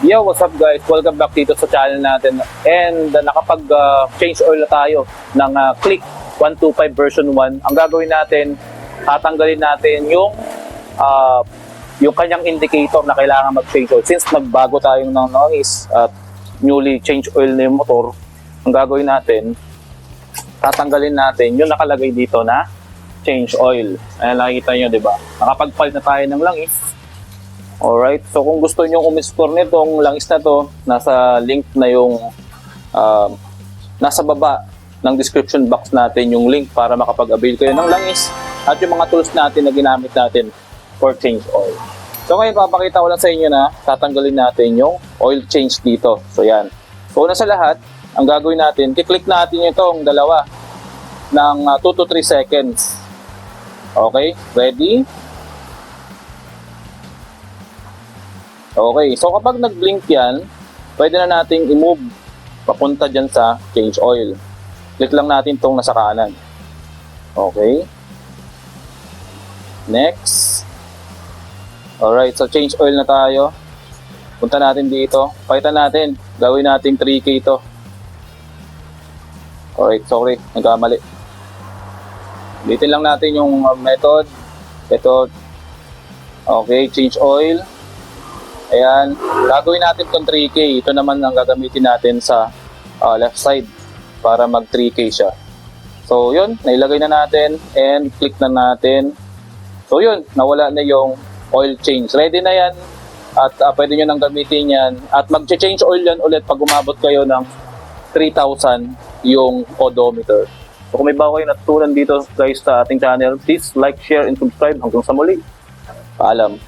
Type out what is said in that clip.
Yo, what's up guys? Welcome back dito sa channel natin. And nakapag-change oil na tayo ng Click 125 version 1. Ang gagawin natin, tatanggalin natin yung kanyang indicator na kailangan mag-change oil. Since nagbago tayong ng noise at newly change oil na yung motor, ang gagawin natin, tatanggalin natin yung nakalagay dito na change oil. Ayan, nakikita nyo, di ba? Nakapag-palit na tayo ng langis. Alright, so kung gusto nyo umiscore nitong langis na to, nasa link na yung nasa baba ng description box natin yung link para makapag-avail kayo ng langis at yung mga tools natin na ginamit natin for change oil. So ngayon, papakita ko lang sa inyo na tatanggalin natin yung oil change dito. So yan. So una sa lahat, ang gagawin natin, kiklik natin itong dalawa ng 2 to 3 seconds. Okay, ready? Okay, so kapag nag-blink yan, pwede na nating i-move papunta dyan sa change oil. Click lang natin itong nasa kanan. Okay. Next. Alright, so change oil na tayo. Punta natin dito. Pakitan natin. Gawin natin 3K ito. Alright, sorry. Nagkamali. Ulitin lang natin yung method. Method. Okay, change oil. Ayan, gagawin natin itong 3K. Ito naman ang gagamitin natin sa left side para mag 3K siya. So yun, nailagay na natin and click na natin. So yun, nawala na yung oil change. Ready na yan at pwede nyo nang gamitin yan. At mag-change oil yan ulit pag umabot kayo ng 3,000 yung odometer. So kung may bago kayo natutunan dito guys sa ating channel, please like, share, and subscribe. Hanggang sa muli. Paalam.